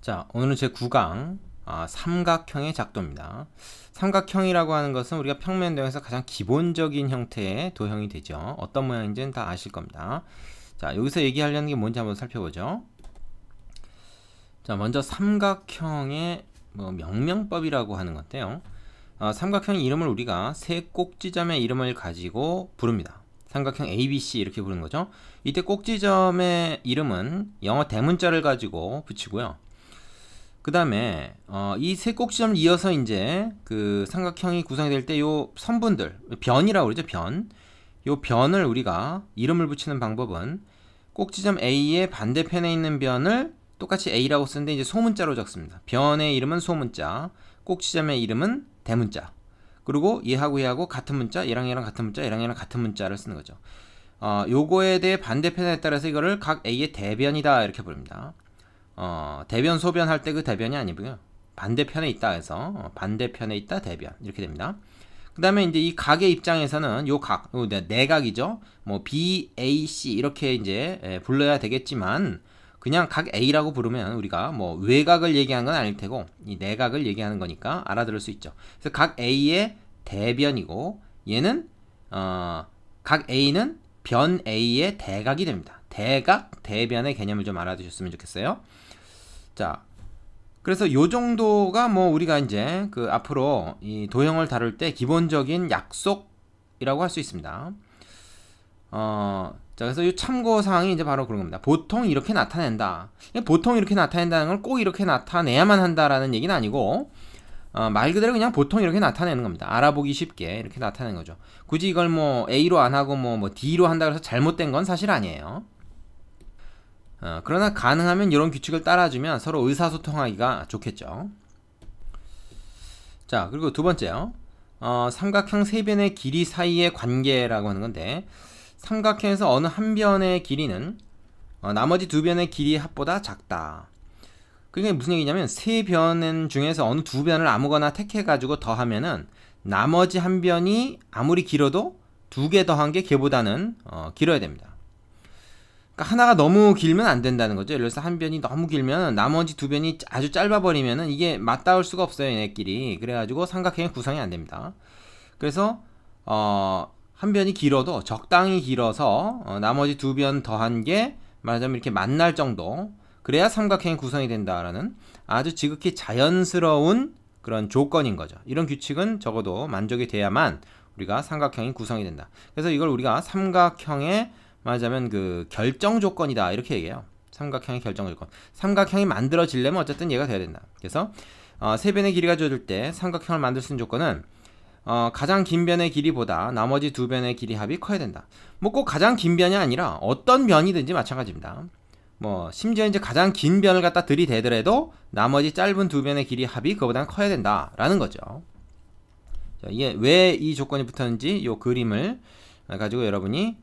자, 오늘은 제 9강 삼각형의 작도입니다. 삼각형이라고 하는 것은 우리가 평면 도형에서 가장 기본적인 형태의 도형이 되죠. 어떤 모양인지는 다 아실 겁니다. 자, 여기서 얘기하려는 게 뭔지 한번 살펴보죠. 자, 먼저 삼각형의 명명법이라고 하는 건데요. 삼각형 이름을 우리가 세 꼭지점의 이름을 가지고 부릅니다. 삼각형 ABC 이렇게 부르는 거죠. 이때 꼭지점의 이름은 영어 대문자를 가지고 붙이고요. 그 다음에 이 세 꼭지점을 이어서 이제 그 삼각형이 구성이 될 때 요 선분들, 변이라고 그러죠. 요 변을 우리가 이름을 붙이는 방법은 꼭지점 A의 반대편에 있는 변을 똑같이 A라고 쓰는데 이제 소문자로 적습니다. 변의 이름은 소문자, 꼭지점의 이름은 대문자. 그리고 얘하고 같은 문자, 얘랑 같은 문자, 얘랑 같은 문자를 쓰는 거죠. 요거에 대해 반대편에 따라서 이거를 각 A의 대변이다 이렇게 부릅니다. 대변 소변 할 때 그 대변이 아니고요. 반대편에 있다 해서 반대편에 있다 대변 이렇게 됩니다. 그 다음에 이제 이 각의 입장에서는 요 각, 내각이죠. 뭐 B, A, C 이렇게 이제 불러야 되겠지만 그냥 각 A라고 부르면 우리가 뭐 외각을 얘기하는 건 아닐 테고 이 내각을 얘기하는 거니까 알아들을 수 있죠. 그래서 각 A의 대변이고 얘는 각 A는 변 A의 대각이 됩니다. 대각, 대변의 개념을 좀 알아두셨으면 좋겠어요. 자, 그래서 요 정도가 뭐 우리가 이제 그 앞으로 이 도형을 다룰 때 기본적인 약속이라고 할 수 있습니다. 자, 그래서 이 참고사항이 이제 바로 그런 겁니다. 보통 이렇게 나타낸다. 보통 이렇게 나타낸다는 걸 꼭 이렇게 나타내야만 한다라는 얘기는 아니고, 말 그대로 그냥 보통 이렇게 나타내는 겁니다. 알아보기 쉽게 이렇게 나타내는 거죠. 굳이 이걸 뭐 A로 안 하고 뭐 D로 한다 그래서 잘못된 건 사실 아니에요. 그러나 가능하면 이런 규칙을 따라주면 서로 의사소통하기가 좋겠죠. 자, 그리고 두 번째요. 삼각형 세 변의 길이 사이의 관계라고 하는 건데, 삼각형에서 어느 한 변의 길이는 나머지 두 변의 길이의 합보다 작다. 그게 무슨 얘기냐면 세 변 중에서 어느 두 변을 아무거나 택해가지고 더하면은 나머지 한 변이 아무리 길어도 두 개 더한 게 걔보다는 길어야 됩니다. 그러니까 하나가 너무 길면 안 된다는 거죠. 예를 들어서 한 변이 너무 길면 나머지 두 변이 아주 짧아버리면은 이게 맞닿을 수가 없어요, 얘네끼리. 그래가지고 삼각형의 구성이 안 됩니다. 그래서 한 변이 길어도 적당히 길어서 나머지 두 변 더한 게 말하자면 이렇게 만날 정도, 그래야 삼각형이 구성이 된다라는 아주 지극히 자연스러운 그런 조건인 거죠. 이런 규칙은 적어도 만족이 돼야만 우리가 삼각형이 구성이 된다. 그래서 이걸 우리가 삼각형의 말하자면 그 결정 조건이다 이렇게 얘기해요. 삼각형의 결정 조건. 삼각형이 만들어지려면 어쨌든 얘가 돼야 된다. 그래서 세 변의 길이가 주어질 때 삼각형을 만들 수 있는 조건은 가장 긴 변의 길이보다 나머지 두 변의 길이 합이 커야 된다. 뭐 꼭 가장 긴 변이 아니라 어떤 변이든지 마찬가지입니다. 뭐 심지어 이제 가장 긴 변을 갖다 들이대더라도 나머지 짧은 두 변의 길이 합이 그거보다 커야 된다라는 거죠. 자, 이게 왜 이 조건이 붙었는지 이 그림을 가지고 여러분이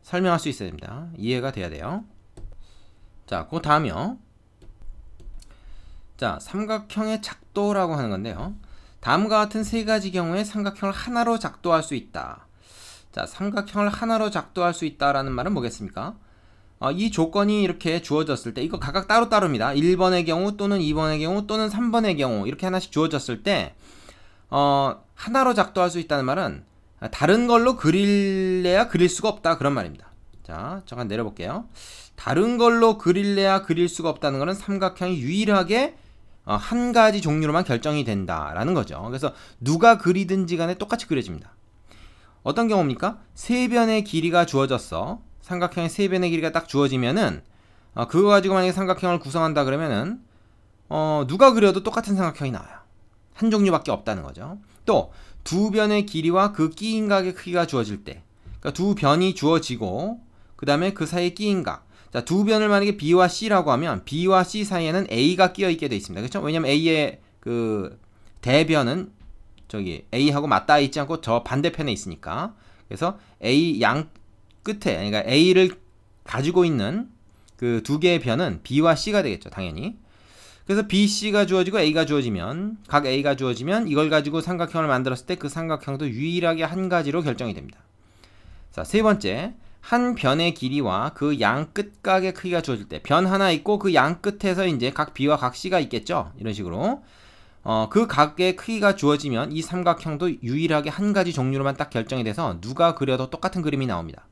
설명할 수 있어야 됩니다. 이해가 돼야 돼요. 자, 그 다음이요. 자, 삼각형의 작도라고 하는 건데요. 다음과 같은 세 가지 경우에 삼각형을 하나로 작도할 수 있다. 자, 삼각형을 하나로 작도할 수 있다라는 말은 뭐겠습니까? 이 조건이 이렇게 주어졌을 때 이거 각각 따로따로입니다. 1번의 경우 또는 2번의 경우 또는 3번의 경우 이렇게 하나씩 주어졌을 때 하나로 작도할 수 있다는 말은 다른 걸로 그릴래야 그릴 수가 없다 그런 말입니다. 자, 잠깐 내려볼게요. 다른 걸로 그릴래야 그릴 수가 없다는 것은 삼각형이 유일하게 한 가지 종류로만 결정이 된다라는 거죠. 그래서 누가 그리든지 간에 똑같이 그려집니다. 어떤 경우입니까? 세 변의 길이가 주어졌어. 삼각형의 세 변의 길이가 딱 주어지면은 그거 가지고 만약에 삼각형을 구성한다 그러면은 누가 그려도 똑같은 삼각형이 나와요. 한 종류밖에 없다는 거죠. 또 두 변의 길이와 그 끼인 각의 크기가 주어질 때, 그러니까 두 변이 주어지고 그 다음에 그 사이에 끼인 각. 자, 두 변을 만약에 B와 C라고 하면 B와 C 사이에는 A가 끼어 있게 되어 있습니다. 그렇죠? 왜냐면 A의 그 대변은 저기 A하고 맞닿아 있지 않고 저 반대편에 있으니까. 그래서 A 양 끝에, 그러니까 A를 가지고 있는 그 두 개의 변은 B와 C가 되겠죠, 당연히. 그래서 B, C가 주어지고 A가 주어지면, 각 A가 주어지면 이걸 가지고 삼각형을 만들었을 때 그 삼각형도 유일하게 한 가지로 결정이 됩니다. 자, 세 번째, 한 변의 길이와 그 양 끝각의 크기가 주어질 때 변 하나 있고 그 양 끝에서 이제 각 B와 각 C가 있겠죠. 이런 식으로 그 각의 크기가 주어지면 이 삼각형도 유일하게 한 가지 종류로만 딱 결정이 돼서 누가 그려도 똑같은 그림이 나옵니다.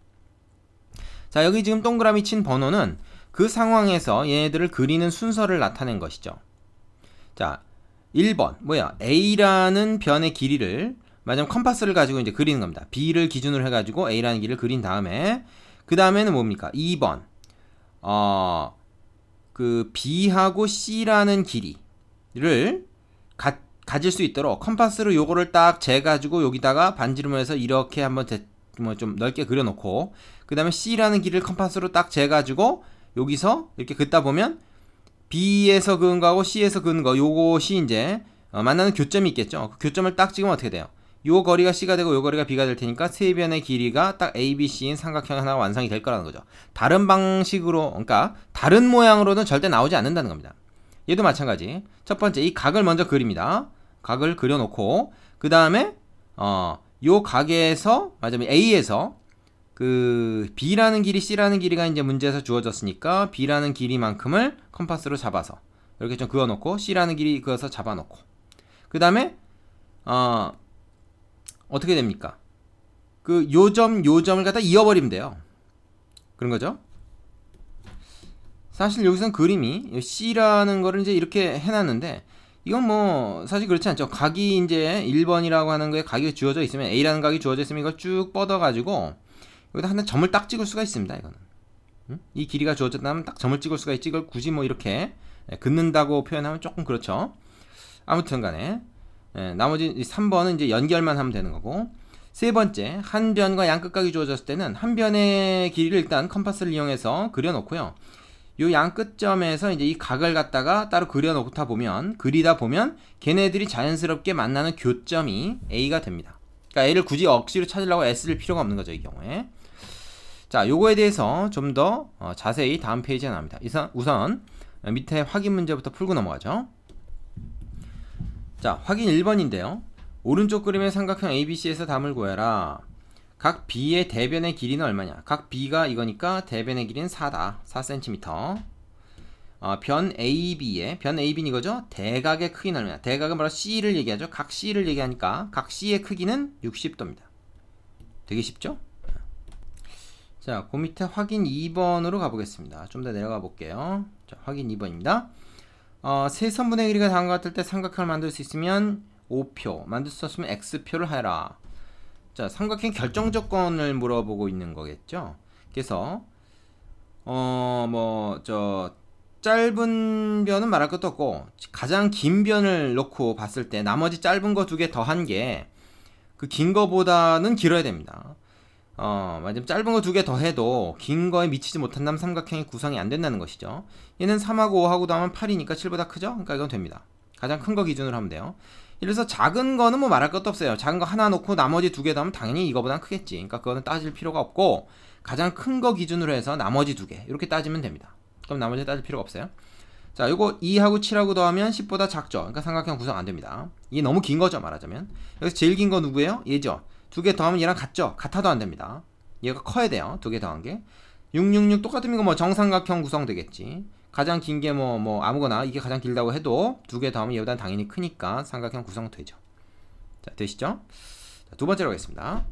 자, 여기 지금 동그라미 친 번호는 그 상황에서 얘네들을 그리는 순서를 나타낸 것이죠. 자, 1번 뭐야? A라는 변의 길이를 마지막 컴파스를 가지고 이제 그리는 겁니다. B를 기준으로 해가지고 A라는 길이를 그린 다음에 그 다음에는 뭡니까? 2번 그 B하고 C라는 길이를 가질 수 있도록 컴파스로 요거를 딱 재가지고 여기다가 반지름을 해서 이렇게 한번 좀 넓게 그려놓고 그 다음에 C라는 길이를 컴파스로 딱 재가지고 여기서 이렇게 긋다 보면 B에서 그은 거하고 C에서 그은 거 요것이 이제 만나는 교점이 있겠죠. 그 교점을 딱 찍으면 어떻게 돼요? 요 거리가 C가 되고 요 거리가 B가 될 테니까 세 변의 길이가 딱 ABC인 삼각형 하나가 완성이 될 거라는 거죠. 다른 방식으로, 그러니까 다른 모양으로는 절대 나오지 않는다는 겁니다. 얘도 마찬가지. 첫 번째 이 각을 먼저 그립니다. 각을 그려놓고 그 다음에 요 각에서 맞으면 A에서 그 B라는 길이 C라는 길이가 이제 문제에서 주어졌으니까 B라는 길이만큼을 컴파스로 잡아서 이렇게 좀 그어놓고 C라는 길이 그어서 잡아놓고 그 다음에 어떻게 됩니까? 그 요점을 갖다 이어버리면 돼요. 그런 거죠. 사실 여기서는 그림이 C라는 거를 이제 이렇게 해놨는데 이건 뭐 사실 그렇지 않죠. 각이 이제 1번이라고 하는 거에 각이 주어져 있으면 A라는 각이 주어져 있으면 이걸 쭉 뻗어가지고 여기다 하나 점을 딱 찍을 수가 있습니다. 이거는 이 길이가 주어졌다면 딱 점을 찍을 수가 있지. 이걸 굳이 뭐 이렇게 긋는다고 표현하면 조금 그렇죠. 아무튼 간에 나머지 3번은 이제 연결만 하면 되는 거고 세 번째 한 변과 양 끝각이 주어졌을 때는 한 변의 길이를 일단 컴파스를 이용해서 그려놓고요. 요 양 끝점에서 이제 이 각을 갖다가 따로 그리다 보면 걔네들이 자연스럽게 만나는 교점이 A가 됩니다. 그러니까 A를 굳이 억지로 찾으려고 애쓸 필요가 없는 거죠, 이 경우에. 자, 요거에 대해서 좀 더 자세히 다음 페이지에 나옵니다. 우선 밑에 확인 문제부터 풀고 넘어가죠. 자, 확인 1번인데요. 오른쪽 그림의 삼각형 ABC에서 담을 구해라. 각 B의 대변의 길이는 얼마냐? 각 B가 이거니까 대변의 길이는 4다. 4cm. 변 AB는 이거죠? 대각의 크기는 얼마냐? 대각은 바로 C를 얘기하죠. 각 C를 얘기하니까 각 C의 크기는 60도입니다. 되게 쉽죠? 자, 그 밑에 확인 2번으로 가보겠습니다. 좀 더 내려가 볼게요. 자, 확인 2번입니다. 세 선분의 길이가 다음과 같을 때 삼각형을 만들 수 있으면 O표, 만들 수 없으면 X표를 하라. 자, 삼각형 결정 조건을 물어보고 있는 거겠죠. 그래서 짧은 변은 말할 것도 없고 가장 긴 변을 놓고 봤을 때 나머지 짧은 거 2개 더한 게 그 긴 거보다는 길어야 됩니다. 맞으면 짧은 거 2개 더해도 긴 거에 미치지 못한다면 삼각형이 구성이 안 된다는 것이죠. 얘는 3하고 5하고 더하면 8이니까 7보다 크죠? 그러니까 이건 됩니다. 가장 큰 거 기준으로 하면 돼요. 이래서 작은 거는 뭐 말할 것도 없어요. 작은 거 하나 놓고 나머지 2개 더하면 당연히 이거보단 크겠지. 그러니까 그거는 따질 필요가 없고 가장 큰 거 기준으로 해서 나머지 2개 이렇게 따지면 됩니다. 그럼 나머지 따질 필요가 없어요. 자, 요거 2하고 7하고 더하면 10보다 작죠. 그러니까 삼각형 구성 안 됩니다. 이게 너무 긴 거죠, 말하자면. 여기서 제일 긴 거 누구예요? 얘죠. 2개 더하면 얘랑 같죠? 같아도 안 됩니다. 얘가 커야 돼요. 2개 더한 게. 666 똑같으면 이거 뭐 정삼각형 구성 되겠지. 가장 긴 게 뭐 아무거나 이게 가장 길다고 해도 2개 더하면 얘보다 당연히 크니까 삼각형 구성 되죠. 자, 되시죠? 자, 두 번째로 가겠습니다.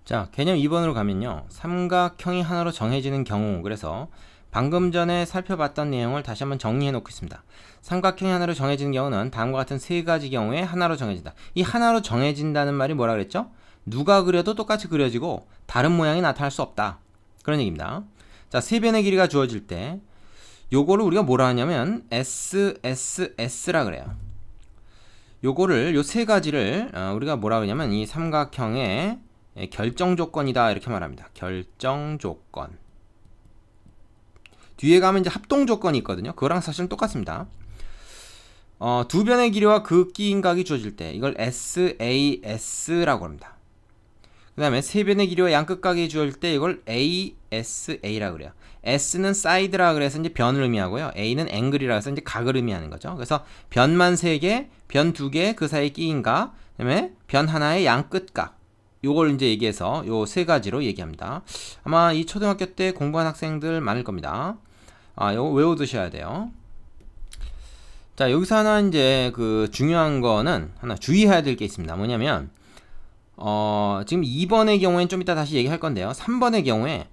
자, 개념 2번으로 가면요. 삼각형이 하나로 정해지는 경우, 그래서 방금 전에 살펴봤던 내용을 다시 한번 정리해 놓겠습니다. 삼각형이 하나로 정해지는 경우는 다음과 같은 세 가지 경우에 하나로 정해진다. 이 하나로 정해진다는 말이 뭐라 그랬죠? 누가 그려도 똑같이 그려지고 다른 모양이 나타날 수 없다. 그런 얘기입니다. 자, 세 변의 길이가 주어질 때 요거를 우리가 뭐라 하냐면 SSS라 그래요. 요거를 요 세 가지를 우리가 뭐라 그러냐면 이 삼각형의 결정 조건이다 이렇게 말합니다. 결정 조건. 뒤에 가면 이제 합동 조건이 있거든요. 그거랑 사실은 똑같습니다. 두 변의 길이와 그 끼인 각이 주어질 때 이걸 SAS라고 합니다. 그 다음에 세 변의 길이와 양끝 각이 주어질 때 이걸 ASA라고 그래요. S는 사이드라 그래서 이제 변을 의미하고요. A는 앵글이라 해서 이제 각을 의미하는 거죠. 그래서 변만 3개, 변 2개, 그 사이에 끼인 각, 그 다음에 변 하나의 양끝 각. 요걸 이제 얘기해서 요 세 가지로 얘기합니다. 아마 이 초등학교 때 공부한 학생들 많을 겁니다. 요거 외워두셔야 돼요. 자, 여기서 하나 이제 그 중요한 거는 하나 주의해야 될 게 있습니다. 뭐냐면 지금 2번의 경우에는 좀 이따 다시 얘기할 건데요. 3번의 경우에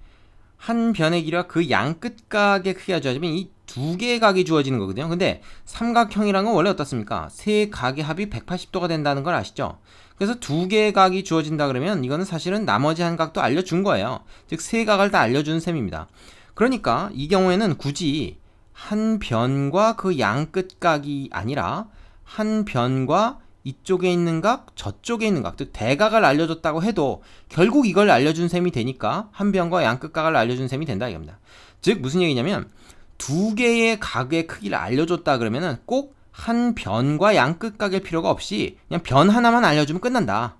한 변의 길이와 그 양 끝각의 크기가 주어지면 이 두 개의 각이 주어지는 거거든요. 근데 삼각형이란 건 원래 어떻습니까? 세 각의 합이 180도가 된다는 걸 아시죠? 그래서 두 개의 각이 주어진다 그러면 이거는 사실은 나머지 한 각도 알려준 거예요. 즉 세 각을 다 알려준 셈입니다. 그러니까 이 경우에는 굳이 한 변과 그 양 끝각이 아니라 한 변과 이쪽에 있는 각, 저쪽에 있는 각, 즉 대각을 알려줬다고 해도 결국 이걸 알려준 셈이 되니까 한 변과 양 끝각을 알려준 셈이 된다 이겁니다. 즉 무슨 얘기냐면 두 개의 각의 크기를 알려줬다 그러면은 꼭 한 변과 양 끝각일 필요가 없이 그냥 변 하나만 알려주면 끝난다.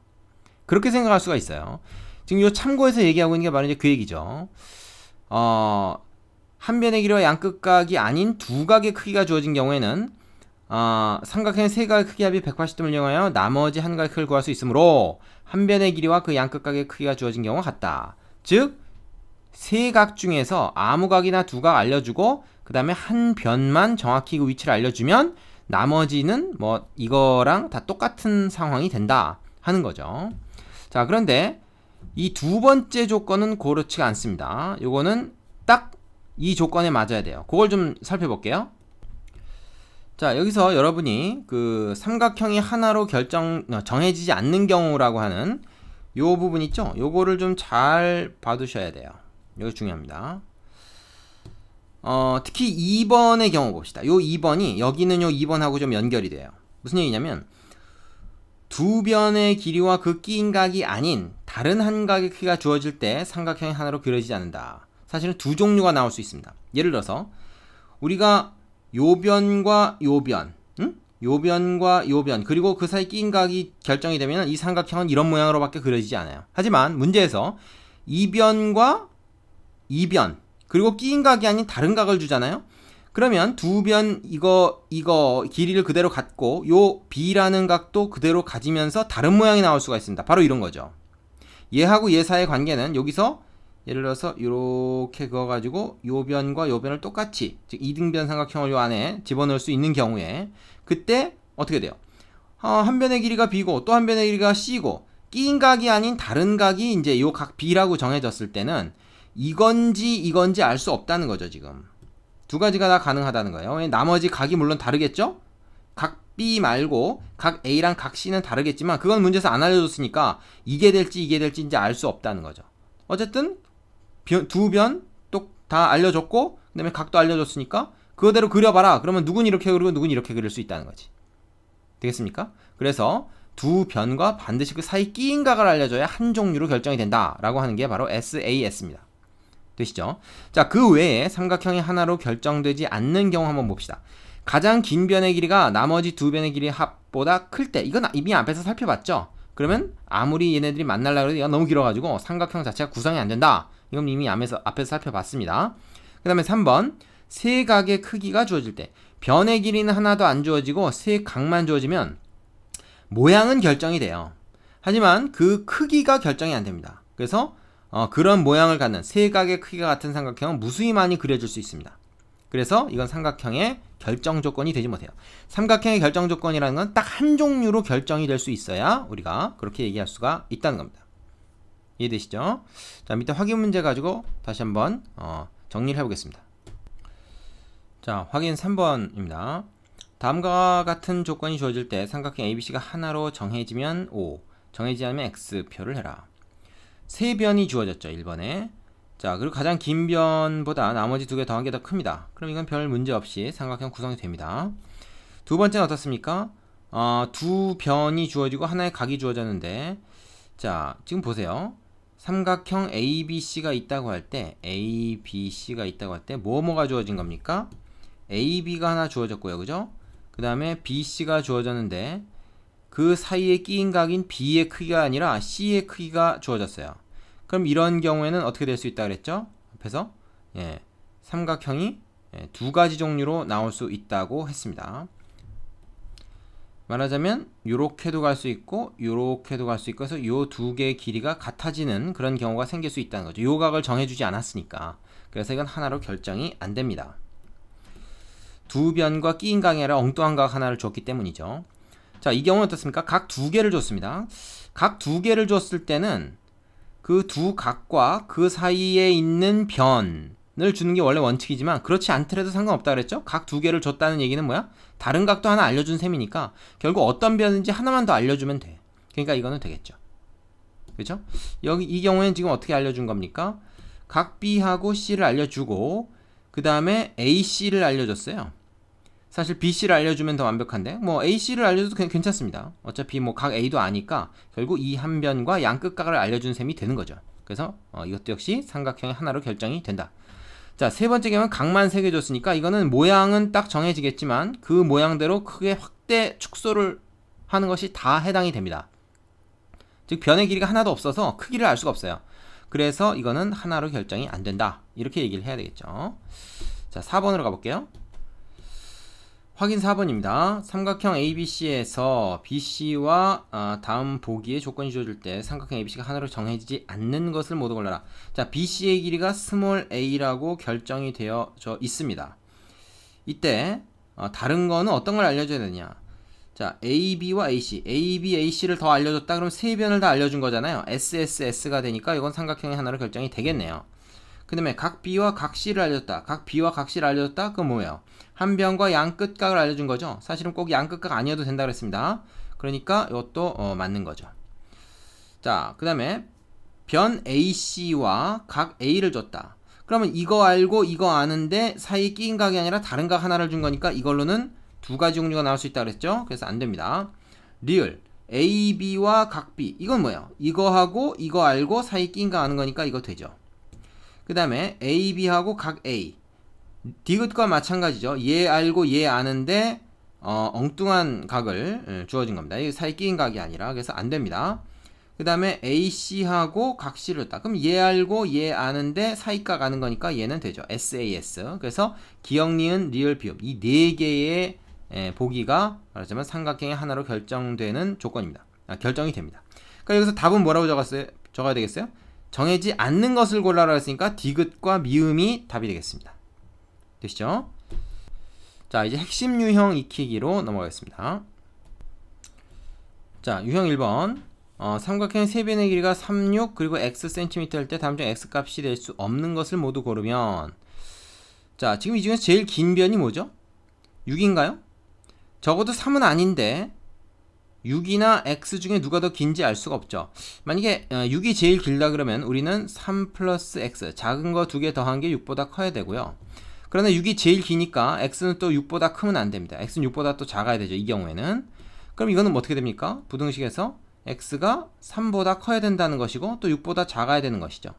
그렇게 생각할 수가 있어요. 지금 이 참고해서 얘기하고 있는 게 바로 이제 그 얘기죠. 한 변의 길이와 양 끝각이 아닌 두 각의 크기가 주어진 경우에는 삼각형의 세 각의 크기 합이 180도를 이용하여 나머지 한 각의 크기를 구할 수 있으므로 한 변의 길이와 그 양 끝각의 크기가 주어진 경우가 같다. 즉 세 각 중에서 아무 각이나 두 각 알려주고 그 다음에 한 변만 정확히 그 위치를 알려주면 나머지는 뭐 이거랑 다 똑같은 상황이 된다 하는 거죠. 자, 그런데 이 두 번째 조건은 그렇지가 않습니다. 요거는 딱 이 조건에 맞아야 돼요. 그걸 좀 살펴볼게요. 자, 여기서 여러분이 그 삼각형이 하나로 정해지지 않는 경우라고 하는 요 부분 있죠? 요거를 좀 잘 봐두셔야 돼요. 이거 중요합니다. 특히 2번의 경우 봅시다. 요 2번이 여기는 요 2번하고 좀 연결이 돼요. 무슨 얘기냐면 두 변의 길이와 그 끼인 각이 아닌 다른 한 각의 크기가 주어질 때 삼각형이 하나로 그려지지 않는다. 사실은 두 종류가 나올 수 있습니다. 예를 들어서 우리가 요 변과 요 변, 요 변과 요 변, 그리고 그 사이 끼인 각이 결정이 되면 이 삼각형은 이런 모양으로밖에 그려지지 않아요. 하지만 문제에서 이 변과 이 변, 그리고 끼인 각이 아닌 다른 각을 주잖아요. 그러면 두 변 이거 길이를 그대로 갖고 요 B라는 각도 그대로 가지면서 다른 모양이 나올 수가 있습니다. 바로 이런 거죠. 얘하고 얘 사이의 관계는 여기서 예를 들어서 이렇게 그어가지고 요 변과 요 변을 똑같이 즉 이등변 삼각형을 요 안에 집어넣을 수 있는 경우에 그때 어떻게 돼요? 한 변의 길이가 B고 또 한 변의 길이가 C고 끼인 각이 아닌 다른 각이 이제 요 각 B라고 정해졌을 때는 이건지 알 수 없다는 거죠. 지금 두 가지가 다 가능하다는 거예요. 나머지 각이 물론 다르겠죠? 각 B 말고 각 A랑 각 C는 다르겠지만 그건 문제에서 안 알려줬으니까 이게 될지 이제 알 수 없다는 거죠. 어쨌든 두 변 또 다 알려줬고 그 다음에 각도 알려줬으니까 그거대로 그려봐라. 그러면 누군 이렇게 그리고 누군 이렇게 그릴 수 있다는 거지. 되겠습니까? 그래서 두 변과 반드시 그 사이 끼인 각을 알려줘야 한 종류로 결정이 된다 라고 하는 게 바로 SAS입니다. 되시죠? 자, 그 외에 삼각형이 하나로 결정되지 않는 경우 한번 봅시다. 가장 긴 변의 길이가 나머지 두 변의 길이 합보다 클 때, 이건 이미 앞에서 살펴봤죠? 그러면 아무리 얘네들이 만나려고 해도 얘가 너무 길어가지고 삼각형 자체가 구성이 안 된다. 이건 이미 앞에서 살펴봤습니다. 그 다음에 3번 세 각의 크기가 주어질 때 변의 길이는 하나도 안 주어지고 세 각만 주어지면 모양은 결정이 돼요. 하지만 그 크기가 결정이 안 됩니다. 그래서 그런 모양을 갖는 세 각의 크기가 같은 삼각형은 무수히 많이 그려질 수 있습니다. 그래서 이건 삼각형의 결정 조건이 되지 못해요. 삼각형의 결정 조건이라는 건 딱 한 종류로 결정이 될 수 있어야 우리가 그렇게 얘기할 수가 있다는 겁니다. 이해되시죠? 자, 밑에 확인 문제 가지고 다시 한번 정리를 해보겠습니다. 자, 확인 3번입니다. 다음과 같은 조건이 주어질 때 삼각형 ABC가 하나로 정해지면 O, 정해지지 않으면 X표를 해라. 세 변이 주어졌죠. 1번에. 자, 그리고 가장 긴 변보다 나머지 두 개 더한 게 더 큽니다. 그럼 이건 별 문제 없이 삼각형 구성이 됩니다. 두 번째는 어떻습니까? 두 변이 주어지고 하나의 각이 주어졌는데, 자, 지금 보세요. 삼각형 ABC가 있다고 할 때, 뭐가 주어진 겁니까? AB가 하나 주어졌고요. 그죠? 그 다음에 BC가 주어졌는데, 그 사이에 끼인 각인 B의 크기가 아니라 C의 크기가 주어졌어요. 그럼 이런 경우에는 어떻게 될 수 있다 그랬죠? 앞에서 삼각형이 두 가지 종류로 나올 수 있다고 했습니다. 말하자면 요렇게도 갈 수 있고 요렇게도 갈 수 있고 해서 요 두 개의 길이가 같아지는 그런 경우가 생길 수 있다는 거죠. 요 각을 정해주지 않았으니까. 그래서 이건 하나로 결정이 안 됩니다. 두 변과 끼인 각이 아니라 엉뚱한 각 하나를 줬기 때문이죠. 자, 이 경우는 어떻습니까? 각 두 개를 줬습니다. 각 두 개를 줬을 때는 그 두 각과 그 사이에 있는 변을 주는 게 원래 원칙이지만 그렇지 않더라도 상관없다 그랬죠? 각 두 개를 줬다는 얘기는 뭐야? 다른 각도 하나 알려준 셈이니까 결국 어떤 변인지 하나만 더 알려주면 돼. 그러니까 이거는 되겠죠. 그렇죠? 여기 이 경우에는 지금 어떻게 알려준 겁니까? 각 B하고 C를 알려주고 그 다음에 AC를 알려줬어요. 사실 BC를 알려주면 더 완벽한데 뭐 AC를 알려줘도 괜찮습니다. 어차피 뭐 각 A도 아니까 결국 이 한 변과 양 끝각을 알려준 셈이 되는 거죠. 그래서 이것도 역시 삼각형의 하나로 결정이 된다. 자, 세 번째 경우는 각만 3개 줬으니까 이거는 모양은 딱 정해지겠지만 그 모양대로 크게 확대 축소를 하는 것이 다 해당이 됩니다. 즉 변의 길이가 하나도 없어서 크기를 알 수가 없어요. 그래서 이거는 하나로 결정이 안 된다. 이렇게 얘기를 해야 되겠죠. 자, 4번으로 가볼게요. 확인 4번입니다. 삼각형 ABC에서 BC와 다음 보기의 조건이 주어질 때 삼각형 ABC가 하나로 정해지지 않는 것을 모두 골라라. 자, BC의 길이가 스몰 a라고 결정이 되어져 있습니다. 이때 다른 거는 어떤 걸 알려줘야 되냐. 자, AB와 AC, AB, AC를 더 알려줬다 그러면 세 변을 다 알려준 거잖아요. SSS가 되니까 이건 삼각형의 하나로 결정이 되겠네요. 그 다음에 각 B와 각 C를 알려줬다. 각 B와 각 C를 알려줬다. 그건 뭐예요? 한 변과 양 끝각을 알려준 거죠. 사실은 꼭 양 끝각 아니어도 된다 그랬습니다. 그러니까 이것도 맞는 거죠. 자, 그 다음에 변 AC와 각 A를 줬다. 그러면 이거 알고 이거 아는데 사이에 끼인 각이 아니라 다른 각 하나를 준 거니까 이걸로는 두 가지 종류가 나올 수 있다 그랬죠. 그래서 안 됩니다. 리을 AB와 각 B, 이건 뭐예요? 이거하고 이거 알고 사이에 끼인 각 아는 거니까 이거 되죠. 그 다음에 AB하고 각 A, 디귿과 마찬가지죠. 얘 알고 얘 아는데 엉뚱한 각을 주어진 겁니다. 이게 사이 끼인 각이 아니라. 그래서 안 됩니다. 그 다음에 AC하고 각 C를 줬다. 그럼 얘 알고 얘 아는데 사이각 아는 거니까 얘는 되죠. SAS. 그래서 기역, 니은, 리을, 비읍 이 네 개의 보기가 말하자면 삼각형의 하나로 결정되는 조건입니다. 결정이 됩니다. 그러니까 여기서 답은 뭐라고 적어야 되겠어요? 정해지 않는 것을 골라라 했으니까 디귿과 미음이 답이 되겠습니다. 되시죠? 자, 이제 핵심 유형 익히기로 넘어가겠습니다. 자, 유형 1번. 삼각형의 세 변의 길이가 3, 6 그리고 x cm 할 때 다음 중 x 값이 될 수 없는 것을 모두 고르면, 자, 지금 이 중에서 제일 긴 변이 뭐죠? 6인가요? 적어도 3은 아닌데 6이나 x 중에 누가 더 긴지 알 수가 없죠. 만약에 6이 제일 길다 그러면 우리는 3 플러스 x, 작은 거 두 개 더한 게 6보다 커야 되고요. 그러나 6이 제일 기니까 x는 또 6보다 크면 안 됩니다. x는 6보다 또 작아야 되죠. 이 경우에는. 그럼 이거는 어떻게 됩니까? 부등식에서 x가 3보다 커야 된다는 것이고 또 6보다 작아야 되는 것이죠.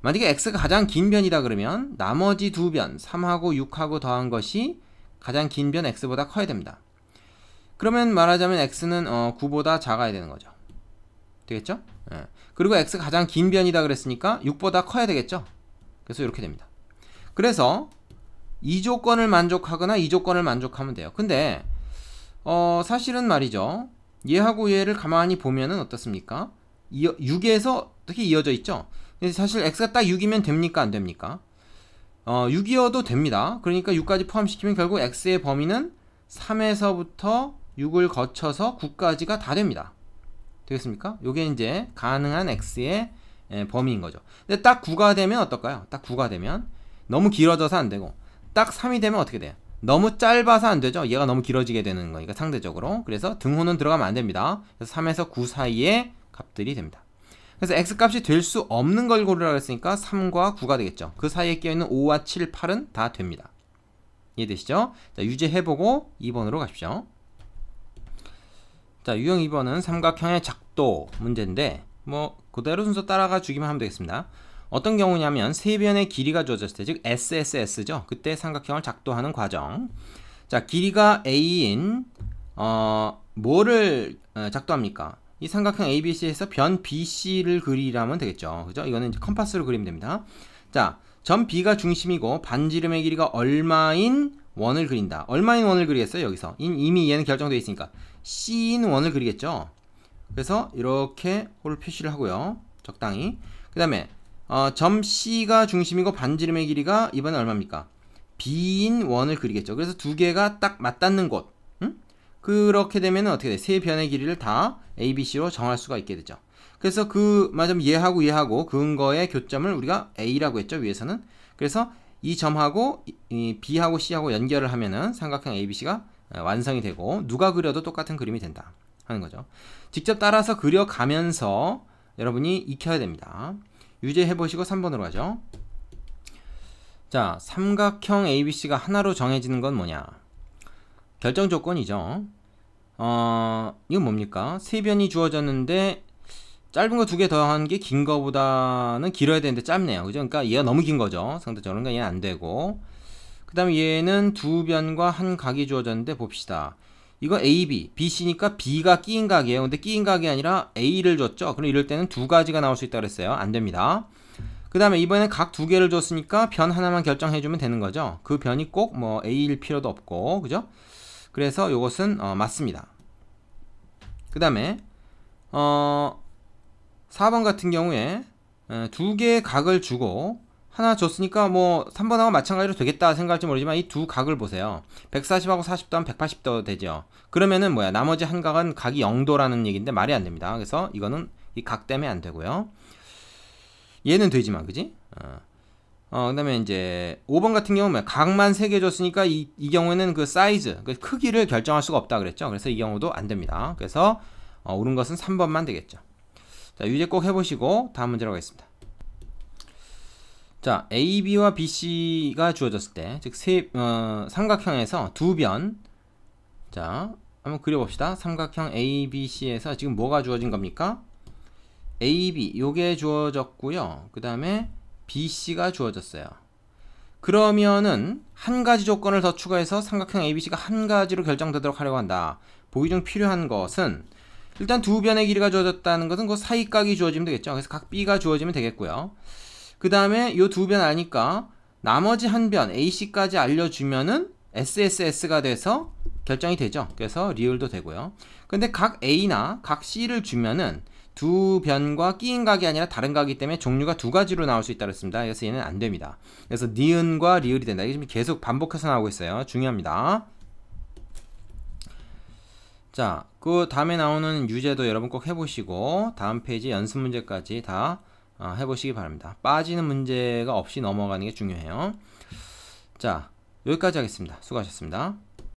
만약에 x가 가장 긴 변이다 그러면 나머지 두 변 3하고 6하고 더한 것이 가장 긴 변 x보다 커야 됩니다. 그러면 말하자면 x는 9보다 작아야 되는 거죠. 되겠죠? 예. 그리고 x가 가장 긴 변이다 그랬으니까 6보다 커야 되겠죠? 그래서 이렇게 됩니다. 그래서 이 조건을 만족하거나 이 조건을 만족하면 돼요. 근데 사실은 말이죠. 얘하고 얘를 가만히 보면은 어떻습니까? 6에서 어떻게 이어져 있죠? 사실 x가 딱 6이면 됩니까? 안 됩니까? 6이어도 됩니다. 그러니까 6까지 포함시키면 결국 x의 범위는 3에서부터 6을 거쳐서 9까지가 다 됩니다. 되겠습니까? 요게 이제 가능한 x의 범위인 거죠. 근데 딱 9가 되면 어떨까요? 딱 9가 되면 너무 길어져서 안 되고, 딱 3이 되면 어떻게 돼요? 너무 짧아서 안 되죠. 얘가 너무 길어지게 되는 거니까 상대적으로. 그래서 등호는 들어가면 안 됩니다. 그래서 3에서 9 사이의 값들이 됩니다. 그래서 x값이 될 수 없는 걸 고르라고 했으니까 3과 9가 되겠죠. 그 사이에 끼어있는 5와 7, 8은 다 됩니다. 이해되시죠? 자, 유지해보고 2번으로 가십시오. 자, 유형 2번은 삼각형의 작도 문제인데 뭐 그대로 순서 따라가 주기만 하면 되겠습니다. 어떤 경우냐면 세 변의 길이가 주어졌을 때, 즉 SSS죠. 그때 삼각형을 작도하는 과정. 자, 길이가 A인 뭐를 작도합니까? 이 삼각형 ABC에서 변 BC를 그리라면 되겠죠. 그죠? 이거는 이제 컴파스로 그리면 됩니다. 자, 점 B가 중심이고 반지름의 길이가 얼마인 원을 그린다. 얼마인 원을 그리겠어요? 여기서 이미 얘는 결정되어 있으니까 C인 원을 그리겠죠. 그래서 이렇게 홀 표시를 하고요. 적당히. 그 다음에 점 C가 중심이고 반지름의 길이가 이번에 얼마입니까? B인 원을 그리겠죠. 그래서 두 개가 딱 맞닿는 곳. 그렇게 되면 어떻게 돼? 세 변의 길이를 다 A, B, C로 정할 수가 있게 되죠. 그래서 얘하고 근거의 교점을 우리가 A라고 했죠. 위에서는. 그래서 이 점하고 이 B하고 C하고 연결을 하면은 삼각형 ABC가 완성이 되고 누가 그려도 똑같은 그림이 된다 하는 거죠. 직접 따라서 그려가면서 여러분이 익혀야 됩니다. 유제 해보시고 3번으로 가죠. 자, 삼각형 ABC가 하나로 정해지는 건 뭐냐? 결정 조건이죠. 이건 뭡니까? 세 변이 주어졌는데 짧은 거 두 개 더한 게 긴 거보다는 길어야 되는데 짧네요. 그죠? 그러니까 얘가 너무 긴 거죠. 상대적으로. 그러니까 얘는 안 되고. 그 다음에 얘는 두 변과 한 각이 주어졌는데 봅시다. 이거 AB, BC니까 B가 끼인 각이에요. 근데 끼인 각이 아니라 A를 줬죠. 그럼 이럴 때는 두 가지가 나올 수 있다고 그랬어요. 안 됩니다. 그 다음에 이번엔 각 두 개를 줬으니까 변 하나만 결정해주면 되는 거죠. 그 변이 꼭 뭐 A일 필요도 없고, 그죠? 그래서 요것은 맞습니다. 그 다음에 4번 같은 경우에 두 개의 각을 주고 하나 줬으니까 뭐 3번하고 마찬가지로 되겠다 생각할지 모르지만 이 두 각을 보세요. 140하고 40도 하면 180도 되죠. 그러면은 뭐야, 나머지 한 각은 각이 0도라는 얘기인데 말이 안 됩니다. 그래서 이거는 이 각 때문에 안 되고요. 얘는 되지만, 그지? 그 다음에 이제 5번 같은 경우는 각만 3개 줬으니까 이 경우에는 그 사이즈, 그 크기를 결정할 수가 없다 그랬죠. 그래서 이 경우도 안 됩니다. 그래서 옳은 것은 3번만 되겠죠. 자, 유제 꼭 해보시고 다음 문제로 가겠습니다. 자, AB와 BC가 주어졌을 때, 즉 삼각형에서 두 변, 자, 한번 그려봅시다. 삼각형 ABC에서 지금 뭐가 주어진 겁니까? AB, 요게 주어졌고요. 그 다음에 BC가 주어졌어요. 그러면은 한 가지 조건을 더 추가해서 삼각형 ABC가 한 가지로 결정되도록 하려고 한다. 보기 중 필요한 것은 일단 두 변의 길이가 주어졌다는 것은 그 사이각이 주어지면 되겠죠. 그래서 각 B가 주어지면 되겠고요. 그 다음에 요 두 변 아니까 나머지 한 변 AC까지 알려주면은 SSS가 돼서 결정이 되죠. 그래서 리을도 되고요. 근데 각 A나 각 C를 주면은 두 변과 끼인 각이 아니라 다른 각이기 때문에 종류가 두 가지로 나올 수 있다고 했습니다. 그래서 얘는 안 됩니다. 그래서 니은과 리을이 된다. 이게 지금 계속 반복해서 나오고 있어요. 중요합니다. 자, 그 다음에 나오는 유제도 여러분 꼭 해보시고 다음 페이지 연습 문제까지 다 해보시기 바랍니다. 빠지는 문제가 없이 넘어가는 게 중요해요. 자, 여기까지 하겠습니다. 수고하셨습니다.